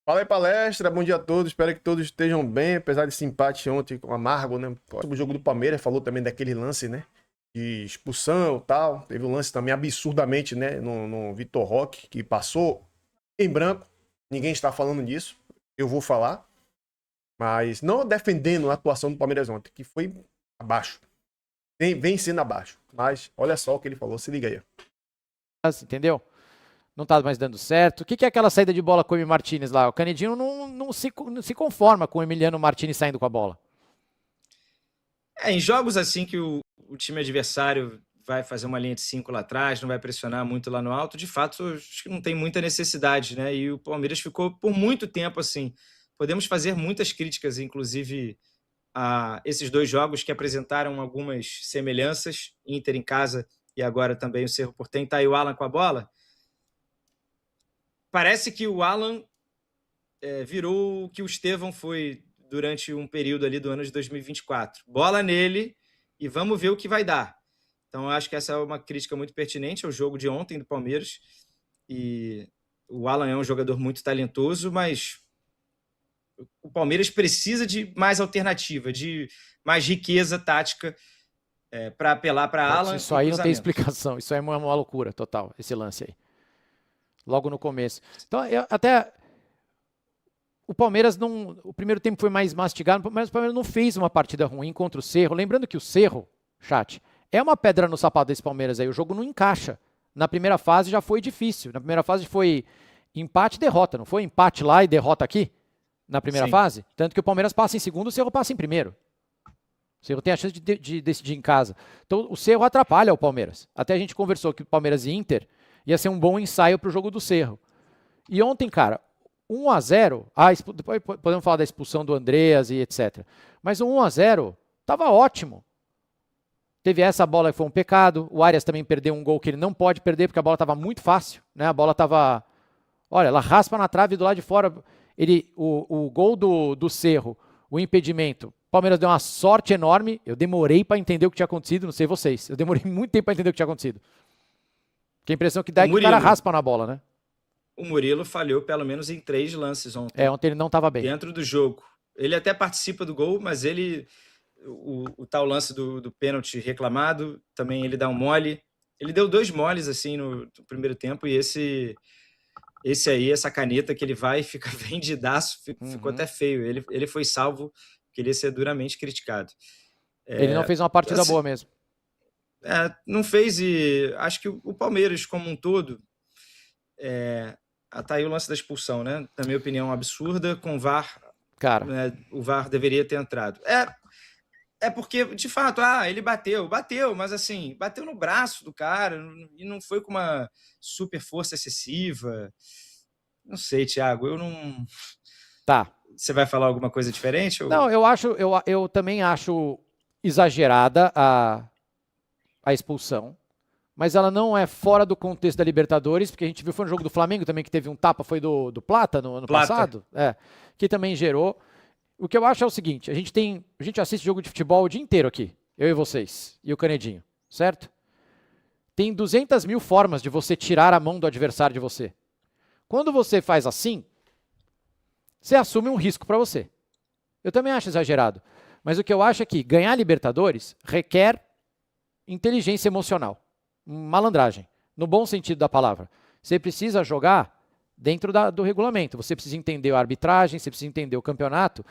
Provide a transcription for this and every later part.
Fala aí, palestra, bom dia a todos. Espero que todos estejam bem, apesar desse empate ontem com o amargo, né? Sobre o jogo do Palmeiras, falou também daquele lance, né? De expulsão e tal. Teve um lance também absurdamente, né? No Vitor Roque, que passou em branco. Ninguém está falando disso. Eu vou falar. Mas não defendendo a atuação do Palmeiras ontem, que foi abaixo. Vem sendo abaixo. Mas olha só o que ele falou, se liga aí. Entendeu? Não tá mais dando certo. O que é aquela saída de bola com o Emi Martinez lá? O Canedinho não se conforma com o Emiliano Martinez saindo com a bola. Em jogos assim que o time adversário vai fazer uma linha de 5 lá atrás, não vai pressionar muito lá no alto, de fato, acho que não tem muita necessidade, né? E o Palmeiras ficou por muito tempo assim. Podemos fazer muitas críticas, inclusive, a esses dois jogos que apresentaram algumas semelhanças, Inter em casa e agora também o Cerro Porteño. Tá aí o Alan com a bola. Parece que o Alan virou o que o Estevão foi durante um período ali do ano de 2024. Bola nele e vamos ver o que vai dar. Então, eu acho que essa é uma crítica muito pertinente ao jogo de ontem do Palmeiras. E o Alan é um jogador muito talentoso, mas o Palmeiras precisa de mais alternativa, de mais riqueza tática para apelar para Alan. Isso aí não tem explicação. Isso aí é uma loucura total, esse lance aí. Logo no começo. Então, até o Palmeiras não. O primeiro tempo foi mais mastigado, mas o Palmeiras não fez uma partida ruim contra o Cerro. Lembrando que o Cerro, chat, é uma pedra no sapato desse Palmeiras aí. O jogo não encaixa. Na primeira fase já foi difícil. Na primeira fase foi empate e derrota, não foi? Empate lá e derrota aqui? Na primeira fase? Tanto que o Palmeiras passa em segundo, o Cerro passa em primeiro. O Cerro tem a chance de decidir em casa. Então o Cerro atrapalha o Palmeiras. Até a gente conversou que o Palmeiras e Inter ia ser um bom ensaio para o jogo do Cerro. E ontem, cara, 1-0, depois podemos falar da expulsão do Andreas e etc. Mas o 1-0 estava ótimo. Teve essa bola que foi um pecado. O Arias também perdeu um gol que ele não pode perder, porque a bola estava muito fácil. Né? A bola estava. Olha, ela raspa na trave do lado de fora. O gol do Cerro, o impedimento. O Palmeiras deu uma sorte enorme. Eu demorei para entender o que tinha acontecido, não sei vocês. Eu demorei muito tempo para entender o que tinha acontecido. Porque a impressão que dá é que o cara raspa na bola, né? O Murilo falhou pelo menos em 3 lances ontem. Ontem ele não estava bem. Dentro do jogo. Ele até participa do gol, mas ele... O tal lance do pênalti reclamado, também ele dá um mole. Ele deu 2 moles assim no primeiro tempo, e esse aí, essa caneta que ele vai e fica vendidaço, ficou até feio. Ele foi salvo, queria ser duramente criticado. Ele não fez uma partida boa mesmo. Não fez, e acho que o Palmeiras como um todo... tá aí o lance da expulsão, né? Na minha opinião, absurda. Com o VAR, cara, o VAR deveria ter entrado. Porque, de fato, ele bateu, mas assim, bateu no braço do cara e não foi com uma super força excessiva. Não sei, Thiago, eu não... Tá. Você vai falar alguma coisa diferente? Ou... Não, eu também acho exagerada a expulsão, mas ela não é fora do contexto da Libertadores, porque a gente viu, foi no jogo do Flamengo também, que teve um tapa, foi do Plata no ano passado, que também gerou. O que eu acho é o seguinte, a gente assiste jogo de futebol o dia inteiro aqui, eu e vocês, e o Canedinho, certo? Tem 200 mil formas de você tirar a mão do adversário de você. Quando você faz assim, você assume um risco para você. Eu também acho exagerado, mas o que eu acho é que ganhar Libertadores requer inteligência emocional, malandragem, no bom sentido da palavra. Você precisa jogar dentro do regulamento, você precisa entender a arbitragem, você precisa entender o campeonato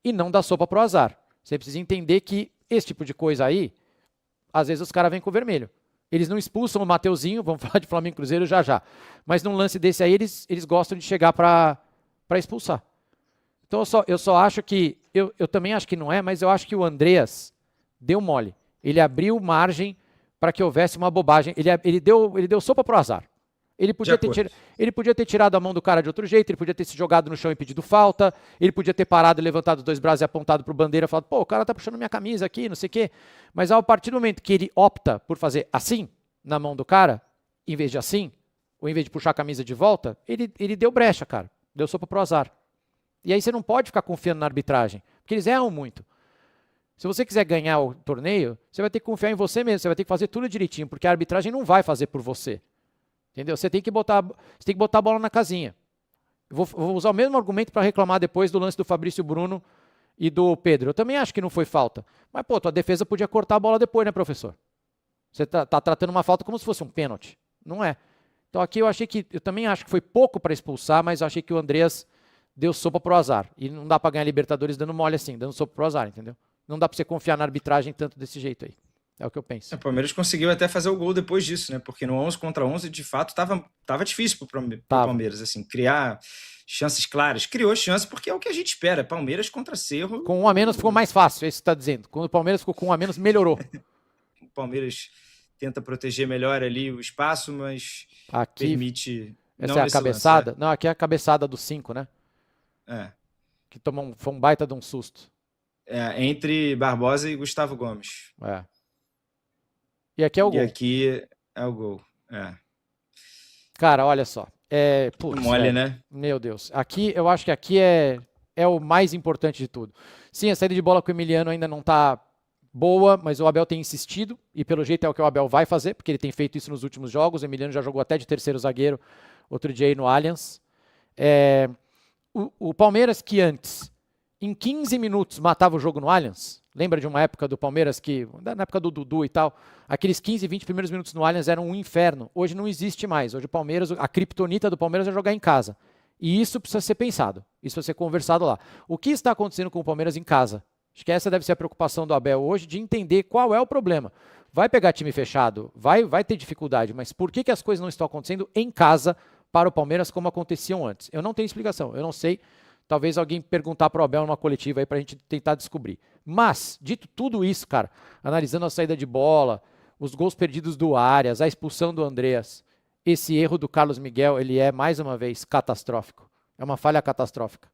e não dar sopa pro azar. Você precisa entender que esse tipo de coisa aí, às vezes os caras vêm com o vermelho. Eles não expulsam o Mateuzinho, vamos falar de Flamengo e Cruzeiro já, mas num lance desse aí eles gostam de chegar para expulsar. Então eu só acho que, eu também acho que não é, mas eu acho que o Andreas deu mole. Ele abriu margem para que houvesse uma bobagem. Ele deu sopa pro azar. Ele podia ter tirado a mão do cara de outro jeito, ele podia ter se jogado no chão e pedido falta, ele podia ter parado e levantado os 2 braços e apontado pro bandeira e falado, pô, o cara tá puxando minha camisa aqui, não sei o quê. Mas a partir do momento que ele opta por fazer assim, na mão do cara, em vez de assim, ou em vez de puxar a camisa de volta, ele deu brecha, cara. Deu sopa pro azar. E aí você não pode ficar confiando na arbitragem, porque eles erram muito. Se você quiser ganhar o torneio, você vai ter que confiar em você mesmo, você vai ter que fazer tudo direitinho, porque a arbitragem não vai fazer por você. Entendeu? Você tem que botar a bola na casinha. Vou usar o mesmo argumento para reclamar depois do lance do Fabrício Bruno e do Pedro. Eu também acho que não foi falta. Mas, pô, tua defesa podia cortar a bola depois, né, professor? Você tá tratando uma falta como se fosse um pênalti. Não é. Então aqui eu também acho que foi pouco para expulsar, mas eu achei que o Andreas deu sopa pro azar. E não dá para ganhar Libertadores dando mole assim, dando sopa pro azar, entendeu? Não dá para você confiar na arbitragem tanto desse jeito aí. É o que eu penso. O Palmeiras conseguiu até fazer o gol depois disso, né? Porque no 11 contra 11, de fato, tava difícil pro Palmeiras, assim, criar chances claras. Criou chances porque é o que a gente espera. Palmeiras contra Cerro. Com um a menos ficou mais fácil, é isso que você tá dizendo. Quando o Palmeiras ficou com um a menos, melhorou. O Palmeiras tenta proteger melhor ali o espaço, mas aqui, permite... Essa é a cabeçada? Lance, Não, aqui é a cabeçada do 5, né? Que foi um baita de um susto. Entre Barbosa e Gustavo Gomes. E aqui é o gol. E aqui é o gol. Cara, olha só. Putz, mole, né? Meu Deus. Aqui, eu acho que aqui é o mais importante de tudo. Sim, a saída de bola com o Emiliano ainda não tá boa, mas o Abel tem insistido, e pelo jeito é o que o Abel vai fazer, porque ele tem feito isso nos últimos jogos. O Emiliano já jogou até de terceiro zagueiro outro dia aí no Allianz. O Palmeiras que antes, em 15 minutos, matava o jogo no Allianz. Lembra de uma época do Palmeiras que, na época do Dudu e tal, aqueles 15, 20 primeiros minutos no Allianz eram um inferno. Hoje não existe mais. Hoje o Palmeiras, a criptonita do Palmeiras é jogar em casa. E isso precisa ser pensado. Isso precisa ser conversado lá. O que está acontecendo com o Palmeiras em casa? Acho que essa deve ser a preocupação do Abel hoje, de entender qual é o problema. Vai pegar time fechado, vai ter dificuldade, mas por que as coisas não estão acontecendo em casa para o Palmeiras como aconteciam antes? Eu não tenho explicação, eu não sei. Talvez alguém perguntar para o Abel numa coletiva aí para a gente tentar descobrir. Mas, dito tudo isso, cara, analisando a saída de bola, os gols perdidos do Arias, a expulsão do Andreas, esse erro do Carlos Miguel, ele é, mais uma vez, catastrófico. É uma falha catastrófica.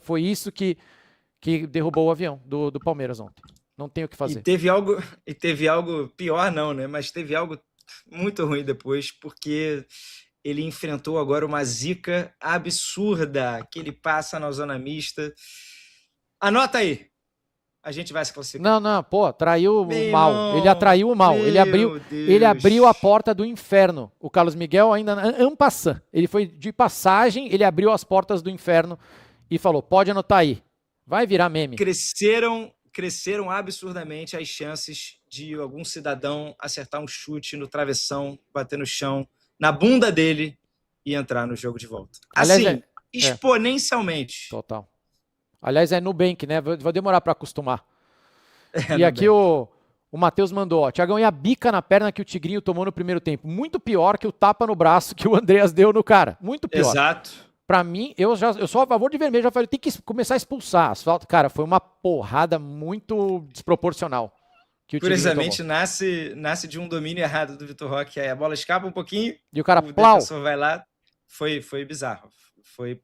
Foi isso que derrubou o avião do Palmeiras ontem. Não tem o que fazer. E teve algo pior não, né? Mas teve algo muito ruim depois, porque ele enfrentou agora uma zica absurda que ele passa na zona mista. Anota aí. A gente vai se classificar. Não, pô, traiu o mal. Ele atraiu o mal. Ele abriu a porta do inferno. O Carlos Miguel ainda en passant. Ele foi de passagem, ele abriu as portas do inferno e falou: pode anotar aí. Vai virar meme. Cresceram absurdamente as chances de algum cidadão acertar um chute no travessão, bater no chão, na bunda dele e entrar no jogo de volta. Assim, exponencialmente. Total. Aliás, é Nubank, né? Vai demorar para acostumar. E aqui o Matheus mandou, ó, Thiagão, e a bica na perna que o Tigrinho tomou no primeiro tempo? Muito pior que o tapa no braço que o Andreas deu no cara. Muito pior. Exato. Pra mim, eu sou a favor de vermelho, já falei, tem que começar a expulsar. Cara, foi uma porrada muito desproporcional. Curiosamente, nasce de um domínio errado do Vitor Roque. Aí a bola escapa um pouquinho, e o cara, o defensor vai lá. Foi bizarro. Foi,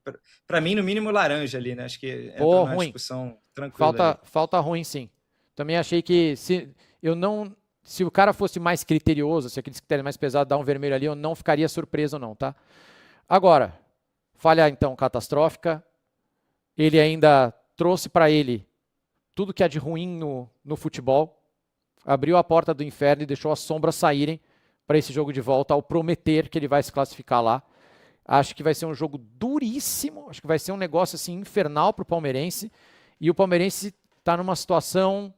pra mim, no mínimo, laranja ali, né? Acho que entrou numa discussão tranquila. Falta ruim, sim. Também achei que se o cara fosse mais criterioso, se aqueles critérios mais pesados dar um vermelho ali, eu não ficaria surpreso não, tá? Agora, falha então catastrófica. Ele ainda trouxe para ele tudo que há de ruim no futebol. Abriu a porta do inferno e deixou as sombras saírem para esse jogo de volta, ao prometer que ele vai se classificar lá. Acho que vai ser um jogo duríssimo, acho que vai ser um negócio assim infernal para o palmeirense. E o palmeirense está numa situação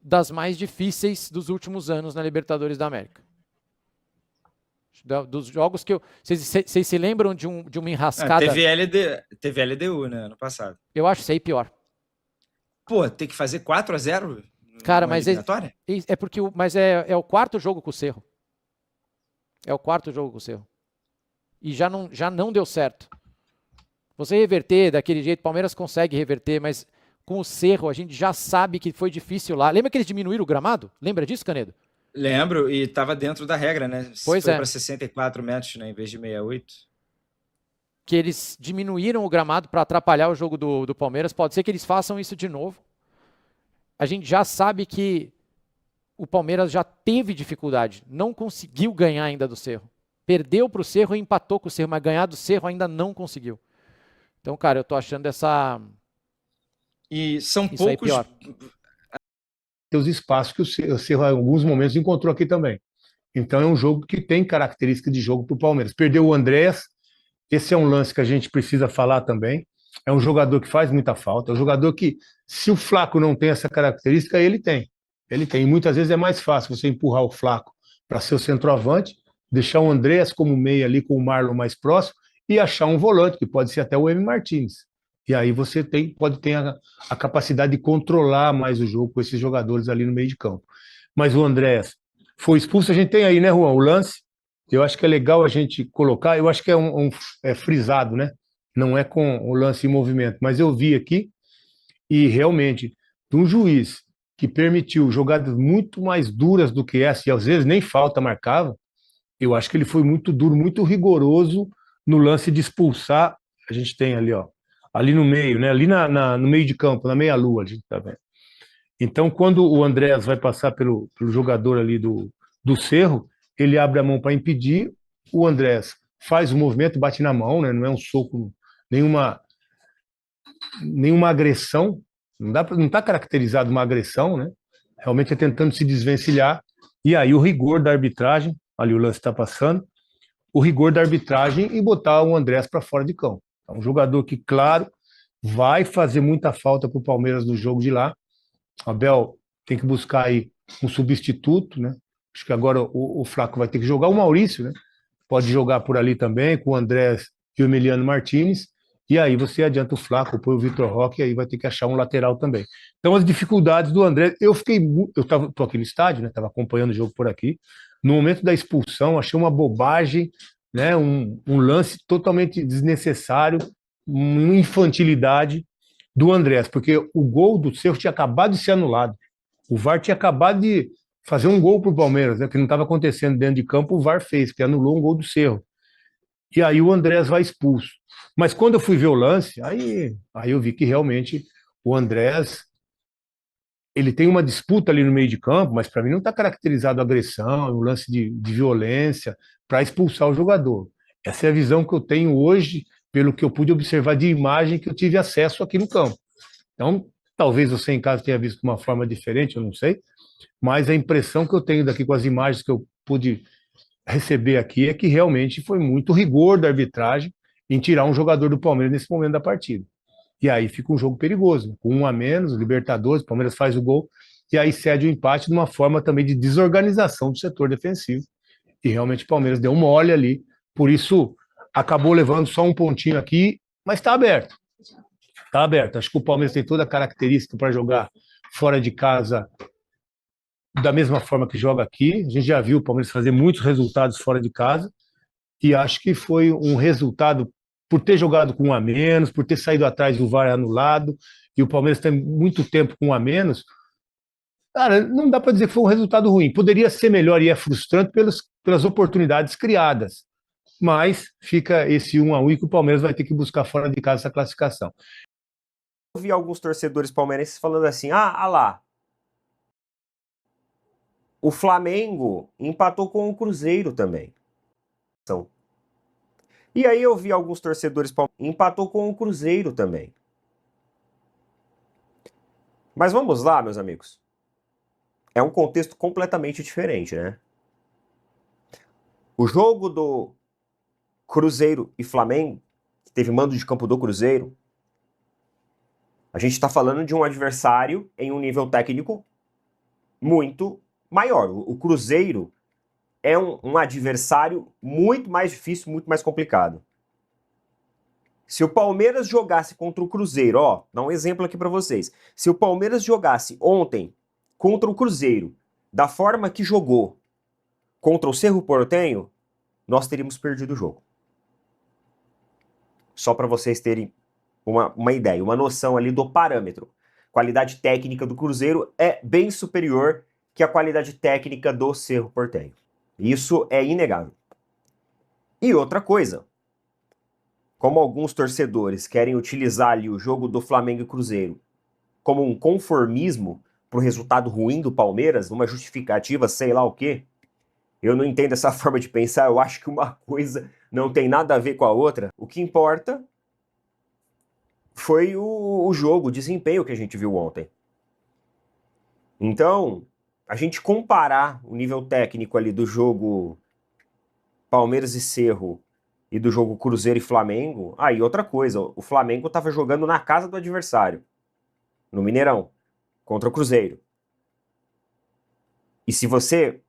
das mais difíceis dos últimos anos na Libertadores da América. Dos jogos que vocês se lembram de uma enrascada? Teve LDU, né, ano passado. Eu acho isso aí pior. Pô, tem que fazer 4-0? Cara, mas porque mas é o quarto jogo com o Cerro. É o quarto jogo com o Cerro. E já não deu certo. Você reverter daquele jeito, o Palmeiras consegue reverter, mas com o Cerro a gente já sabe que foi difícil lá. Lembra que eles diminuíram o gramado? Lembra disso, Canedo? Lembro, e estava dentro da regra, né? Pois foi para 64 metros, né, em vez de 68. Que eles diminuíram o gramado para atrapalhar o jogo do Palmeiras. Pode ser que eles façam isso de novo. A gente já sabe que o Palmeiras já teve dificuldade, não conseguiu ganhar ainda do Cerro. Perdeu para o Cerro e empatou com o Cerro, mas ganhar do Cerro ainda não conseguiu. Então, cara, eu tô achando essa... E são isso poucos... Aí pior. Tem os espaços que o Cerro, em alguns momentos, encontrou aqui também. Então, é um jogo que tem característica de jogo para o Palmeiras. Perdeu o Andrés, Esse é um lance que a gente precisa falar também. É um jogador que faz muita falta, é um jogador que, se o Flaco não tem essa característica, ele tem. Ele tem. E muitas vezes é mais fácil você empurrar o Flaco para ser o centroavante, deixar o Andreas como meia ali com o Marlon mais próximo e achar um volante, que pode ser até o M. Martins. E aí você pode ter a capacidade de controlar mais o jogo com esses jogadores ali no meio de campo. Mas o Andreas foi expulso, a gente tem aí, né, Juan, o lance. Eu acho que é legal a gente colocar, eu acho que é frisado, né? Não é com o lance em movimento, mas eu vi aqui e realmente, de um juiz que permitiu jogadas muito mais duras do que essa, e às vezes nem falta marcava, eu acho que ele foi muito duro, muito rigoroso no lance de expulsar. A gente tem ali, ó, ali no meio, né? Ali no meio de campo, na meia-lua, a gente tá vendo. Então, quando o Andréas vai passar pelo jogador ali do Cerro, ele abre a mão para impedir, o Andréas faz o movimento, bate na mão, né? Não é um soco, nenhuma, nenhuma agressão, não está caracterizado uma agressão, né? Realmente é tentando se desvencilhar, e aí o rigor da arbitragem, ali o lance está passando, o rigor da arbitragem e botar o Andrés para fora de campo. É um jogador que, claro, vai fazer muita falta para o Palmeiras no jogo de lá. O Abel tem que buscar aí um substituto, né? Acho que agora o Flaco vai ter que jogar o Maurício, né? Pode jogar por ali também, com o Andrés e o Emiliano Martinez. E aí você adianta o Flaco, põe o Vitor Roque, e aí vai ter que achar um lateral também. Então, as dificuldades do André, tô aqui no estádio, né? Estava acompanhando o jogo por aqui. No momento da expulsão, achei uma bobagem, né? Um lance totalmente desnecessário, uma infantilidade do Andrés, porque o gol do Cerro tinha acabado de ser anulado. O VAR tinha acabado de fazer um gol para o Palmeiras, né? Que não estava acontecendo dentro de campo, o VAR fez, que anulou um gol do Cerro. E aí o Andrés vai expulso. Mas quando eu fui ver o lance, aí eu vi que realmente o Andrés ele tem uma disputa ali no meio de campo, mas para mim não está caracterizado agressão, um lance de violência para expulsar o jogador. Essa é a visão que eu tenho hoje, pelo que eu pude observar de imagem que eu tive acesso aqui no campo. Então, talvez você em casa tenha visto de uma forma diferente, eu não sei, mas a impressão que eu tenho daqui com as imagens que eu pude receber aqui é que realmente foi muito rigor da arbitragem em tirar um jogador do Palmeiras nesse momento da partida. E aí fica um jogo perigoso, com um a menos, Libertadores, o Palmeiras faz o gol, e aí cede o empate de uma forma também de desorganização do setor defensivo. E realmente o Palmeiras deu um mole ali, por isso acabou levando só um pontinho aqui, mas está aberto. Está aberto. Acho que o Palmeiras tem toda a característica para jogar fora de casa da mesma forma que joga aqui. A gente já viu o Palmeiras fazer muitos resultados fora de casa, e acho que foi um resultado por ter jogado com um a menos, por ter saído atrás do VAR anulado, e o Palmeiras tem muito tempo com um a menos. Cara, não dá para dizer que foi um resultado ruim. Poderia ser melhor e é frustrante pelas oportunidades criadas. Mas fica esse 1-1 e que o Palmeiras vai ter que buscar fora de casa essa classificação. Eu vi alguns torcedores palmeirenses falando assim: ah lá, o Flamengo empatou com o Cruzeiro também. E aí eu vi alguns torcedores palmeirenses empatou com o Cruzeiro também. Mas vamos lá, meus amigos. É um contexto completamente diferente, né? O jogo do Cruzeiro e Flamengo, que teve mando de campo do Cruzeiro, a gente está falando de um adversário em um nível técnico muito maior. O Cruzeiro é um adversário muito mais difícil, muito mais complicado. Se o Palmeiras jogasse contra o Cruzeiro, ó, dá um exemplo aqui para vocês. Se o Palmeiras jogasse ontem contra o Cruzeiro, da forma que jogou contra o Cerro Porteño, nós teríamos perdido o jogo. Só para vocês terem uma ideia, uma noção ali do parâmetro. A qualidade técnica do Cruzeiro é bem superior que a qualidade técnica do Cerro Porteño. Isso é inegável. E outra coisa, como alguns torcedores querem utilizar ali o jogo do Flamengo e Cruzeiro como um conformismo para o resultado ruim do Palmeiras, uma justificativa, sei lá o quê, eu não entendo essa forma de pensar, eu acho que uma coisa não tem nada a ver com a outra. O que importa foi o jogo, o desempenho que a gente viu ontem. Então, a gente comparar o nível técnico ali do jogo Palmeiras e Cerro e do jogo Cruzeiro e Flamengo, aí outra coisa, o Flamengo estava jogando na casa do adversário, no Mineirão, contra o Cruzeiro. E se você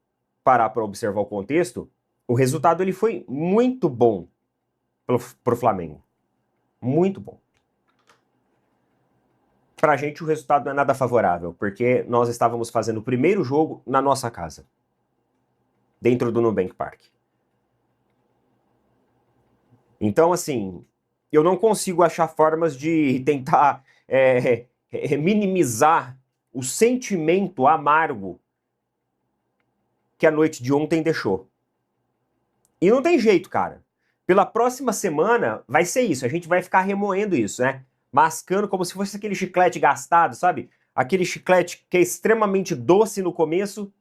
parar para observar o contexto, o resultado ele foi muito bom pro Flamengo. Muito bom. Pra gente o resultado não é nada favorável, porque nós estávamos fazendo o primeiro jogo na nossa casa, dentro do Nubank Park. Então, assim, eu não consigo achar formas de tentar minimizar o sentimento amargo que a noite de ontem deixou. E não tem jeito, cara. Pela próxima semana vai ser isso, a gente vai ficar remoendo isso, né? Mascando como se fosse aquele chiclete gastado, sabe? Aquele chiclete que é extremamente doce no começo,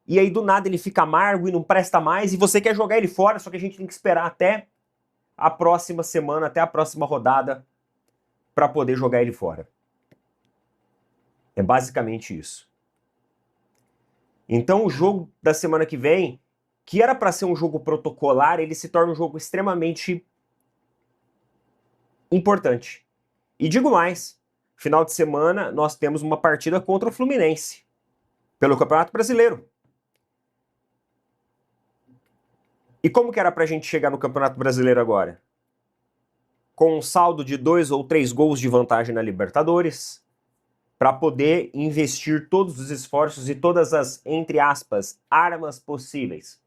e aí do nada ele fica amargo e não presta mais, e você quer jogar ele fora, só que a gente tem que esperar até a próxima semana, até a próxima rodada, para poder jogar ele fora. É basicamente isso. Então o jogo da semana que vem, que era para ser um jogo protocolar, ele se torna um jogo extremamente importante. E digo mais, final de semana nós temos uma partida contra o Fluminense, pelo Campeonato Brasileiro. E como que era pra gente chegar no Campeonato Brasileiro agora? Com um saldo de 2 ou 3 gols de vantagem na Libertadores, para poder investir todos os esforços e todas as, entre aspas, armas possíveis.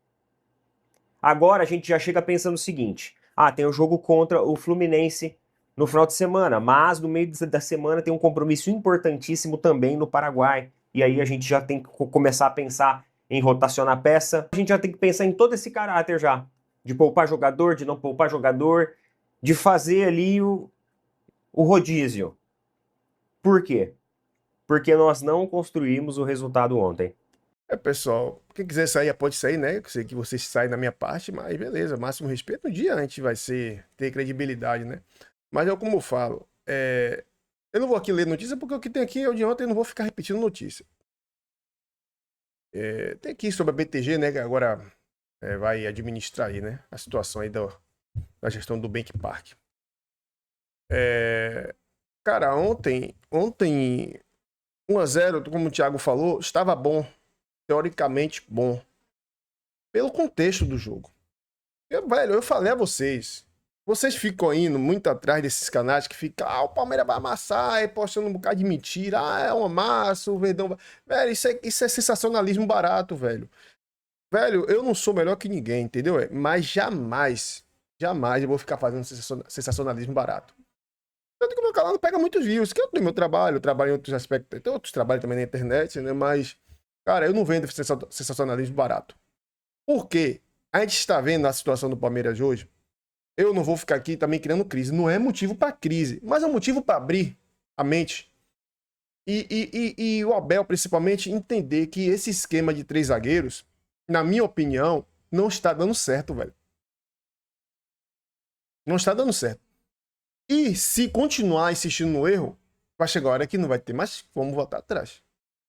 Agora a gente já chega pensando o seguinte, tem o jogo contra o Fluminense no final de semana, mas no meio da semana tem um compromisso importantíssimo também no Paraguai, e aí a gente já tem que começar a pensar em rotacionar peça, a gente já tem que pensar em todo esse caráter já, de poupar jogador, de não poupar jogador, de fazer ali o rodízio. Por quê? Porque nós não construímos o resultado ontem. Pessoal, quem quiser sair, pode sair, né? Eu sei que vocês saem da minha parte, mas beleza, máximo respeito. Um dia a gente vai ter credibilidade, né? Mas eu, como eu falo, eu não vou aqui ler notícia, porque o que tem aqui é o de ontem, eu não vou ficar repetindo notícia. Tem aqui sobre a BTG, né? Que agora vai administrar aí, né? A situação aí da gestão do Bank Park. Cara, ontem 1-0, como o Thiago falou, estava bom. Teoricamente bom. Pelo contexto do jogo. Eu falei a vocês. Vocês ficam indo muito atrás desses canais que ficam, o Palmeiras vai amassar, aí postando um bocado de mentira, é uma massa, o Verdão vai... Velho, isso é sensacionalismo barato, velho. Velho, eu não sou melhor que ninguém, entendeu? Mas jamais eu vou ficar fazendo sensacionalismo barato. Tanto que o meu canal não pega muitos views, que eu tenho meu trabalho, eu trabalho em outros aspectos, tem outros trabalhos também na internet, né? Mas, cara, eu não vendo sensacionalismo barato. Por quê? A gente está vendo a situação do Palmeiras hoje. Eu não vou ficar aqui também criando crise. Não é motivo para crise, mas é um motivo para abrir a mente. E o Abel, principalmente, entender que esse esquema de 3 zagueiros, na minha opinião, não está dando certo, velho. Não está dando certo. E se continuar insistindo no erro, vai chegar a hora que não vai ter mais como voltar atrás.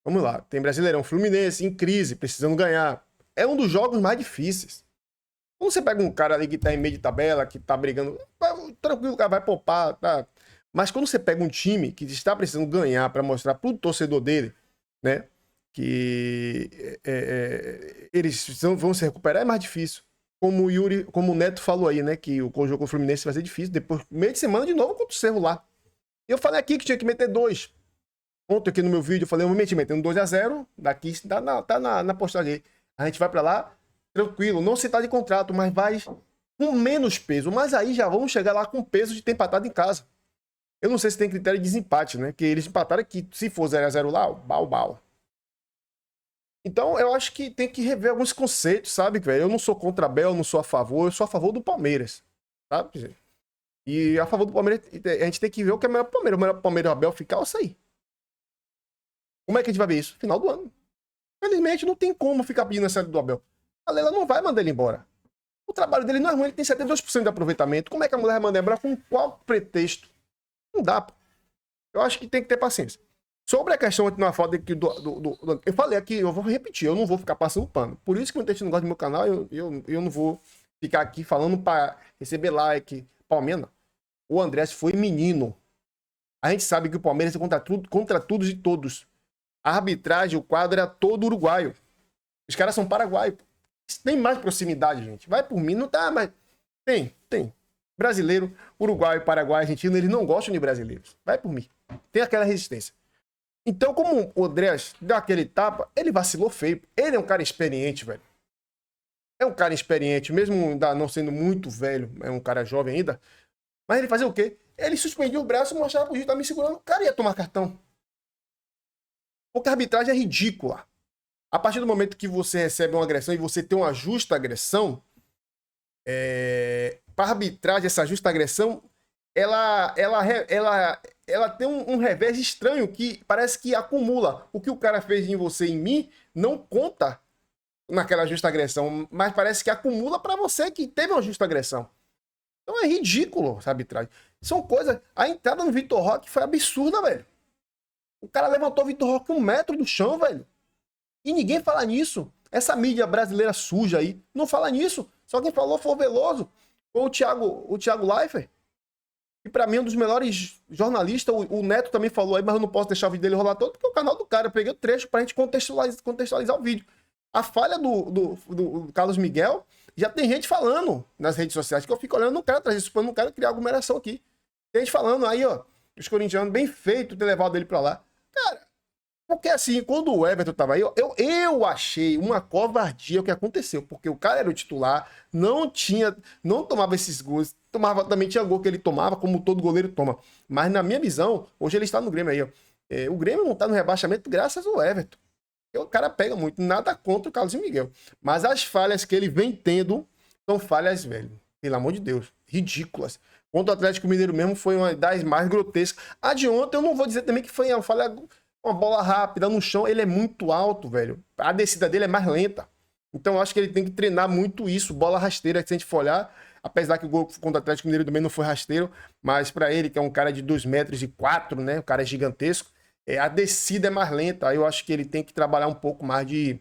Vamos lá. Tem Brasileirão, Fluminense em crise, precisando ganhar. É um dos jogos mais difíceis. Quando você pega um cara ali que tá em meio de tabela, que tá brigando, tranquilo, o cara vai poupar, tá? Mas quando você pega um time que está precisando ganhar para mostrar pro torcedor dele, né, que eles vão se recuperar, é mais difícil. Como o Neto falou aí, né, que o jogo com o Fluminense vai ser difícil, depois, meio de semana de novo contra o Cerro lá. E eu falei aqui que tinha que meter 2. Ontem aqui no meu vídeo eu falei, eu vou metendo 2-0, daqui tá na postagem aí. A gente vai para lá, tranquilo, não se tá de contrato, mas vai com menos peso. Mas aí já vamos chegar lá com peso de ter empatado em casa. Eu não sei se tem critério de desempate, né? Que eles empataram aqui. Se for 0-0 lá, bau. Então eu acho que tem que rever alguns conceitos, sabe, velho? Eu não sou contra a Abel, eu não sou a favor, eu sou a favor do Palmeiras, sabe? E a favor do Palmeiras, a gente tem que ver o que é melhor pro Palmeiras. O melhor pro Palmeiras e o Abel ficar ou sair. Como é que a gente vai ver isso? Final do ano. Infelizmente não tem como ficar pedindo a saída do Abel. A Leila não vai mandar ele embora. O trabalho dele não é ruim, ele tem 72% de aproveitamento. Como é que a mulher vai mandar embora? Com qual pretexto? Não dá, pô. Eu acho que tem que ter paciência. Sobre a questão de uma foto aqui eu falei aqui, eu vou repetir, eu não vou ficar passando pano. Por isso que muita gente não gosta do meu canal, eu não vou ficar aqui falando para receber like. Palmeiras, não. O Andrés foi menino. A gente sabe que o Palmeiras é contra tudo e todos. A arbitragem, o quadro era todo uruguaio. Os caras são paraguaios. Tem mais proximidade, gente. Vai por mim, não tá, mas tem. Brasileiro, uruguaio, paraguai, argentino, eles não gostam de brasileiros. Vai por mim. Tem aquela resistência. Então, como o Andrés deu aquele tapa, ele vacilou feio. Ele é um cara experiente, velho. É um cara experiente, mesmo ainda não sendo muito velho, é um cara jovem ainda. Mas ele fazia o quê? Ele suspendia o braço e mostrava pro juiz, tá me segurando. O cara ia tomar cartão. Porque a arbitragem é ridícula. A partir do momento que você recebe uma agressão e você tem uma justa agressão, para arbitragem, essa justa agressão, ela tem um revés estranho que parece que acumula. O que o cara fez em você e em mim não conta naquela justa agressão, mas parece que acumula para você que teve uma justa agressão. Então é ridículo essa arbitragem. São coisas... A entrada no Vitor Roque foi absurda, velho. O cara levantou o Vitor Roque 1 metro do chão, velho. E ninguém fala nisso. Essa mídia brasileira suja aí não fala nisso. Só quem falou foi o Veloso. Ou o Thiago Leifert. E pra mim é um dos melhores jornalistas. O Neto também falou aí, mas eu não posso deixar o vídeo dele rolar todo, porque é o canal do cara. Eu peguei o trecho pra gente contextualizar o vídeo. A falha do Carlos Miguel, já tem gente falando nas redes sociais, que eu fico olhando, não quero trazer isso, eu não quero criar aglomeração aqui. Tem gente falando aí, ó, os corintianos, bem feito ter levado ele pra lá. Cara, porque assim, quando o Everton tava aí, eu achei uma covardia o que aconteceu, porque o cara era o titular, não tomava esses gols, também tinha gol que ele tomava, como todo goleiro toma. Mas na minha visão, hoje ele está no Grêmio aí, ó. O Grêmio não tá no rebaixamento graças ao Everton. O cara pega muito, nada contra o Carlos Miguel. Mas as falhas que ele vem tendo são falhas, velho. Pelo amor de Deus, ridículas. Contra o Atlético Mineiro mesmo foi uma das mais grotescas. A de ontem eu não vou dizer também que foi uma falha, uma bola rápida no chão. Ele é muito alto, velho. A descida dele é mais lenta. Então eu acho que ele tem que treinar muito isso. Bola rasteira, que se a gente for olhar, apesar que o gol contra o Atlético Mineiro também não foi rasteiro, mas pra ele, que é um cara de 2,4 metros, né? O cara é gigantesco. A descida é mais lenta, aí eu acho que ele tem que trabalhar um pouco mais de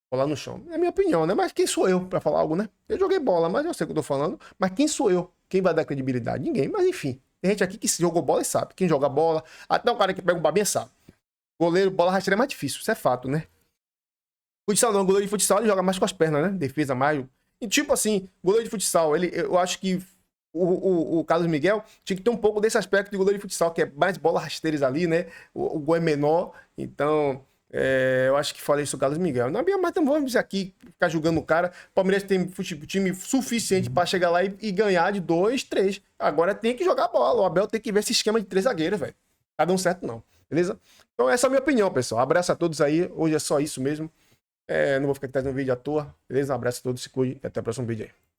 bola no chão. É a minha opinião, né? Mas quem sou eu pra falar algo, né? Eu joguei bola, mas eu sei o que eu tô falando. Mas quem sou eu? Quem vai dar credibilidade? Ninguém, mas enfim. Tem gente aqui que jogou bola e sabe. Quem joga bola, até o cara que pega um babinha sabe. Goleiro, bola rasteira é mais difícil, isso é fato, né? Futsal não, goleiro de futsal ele joga mais com as pernas, né? Defesa mais. E tipo assim, goleiro de futsal, eu acho que o Carlos Miguel tinha que ter um pouco desse aspecto de goleiro de futsal, que é mais bola rasteiras ali, né? O gol é menor, então eu acho que falei isso o Carlos Miguel. Não, mas não vamos aqui ficar julgando o cara. O Palmeiras tem time suficiente para chegar lá e ganhar de 2, 3. Agora tem que jogar bola. O Abel tem que ver esse esquema de 3 zagueiros, velho. Tá dando certo, não. Beleza? Então essa é a minha opinião, pessoal. Abraço a todos aí. Hoje é só isso mesmo. Não vou ficar trazendo vídeo à toa. Beleza? Um abraço a todos, se cuide e até o próximo vídeo aí.